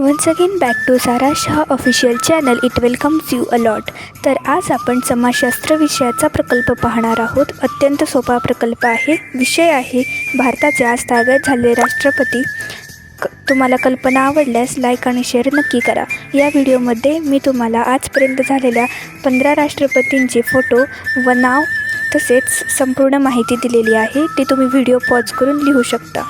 Once again back to Sara Shah official channel. It welcomes you a lot. तर आज आपण समाजशास्त्र विषयाचा प्रकल्प पाहणार आहोत. अत्यंत सोपा प्रकल्प आहे. विषय आहे भारताचे आजतागायत झालेले राष्ट्रपती. तुम्हाला कल्पना आवडल्यास लाईक आणि शेअर नक्की करा. या व्हिडिओमध्ये मी तुम्हाला आजपर्यंत झालेल्या 15 राष्ट्रपतींचे फोटो व नाव तसेच संपूर्ण माहिती दिलेली आहे. ती तुम्ही व्हिडिओ पॉज करून लिहू शकता.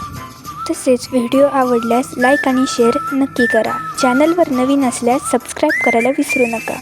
तसेच व्हिडिओ आवडल्यास लाईक आणि शेअर नक्की करा. चॅनलवर नवीन असल्यास सबस्क्राईब करायला विसरू नका.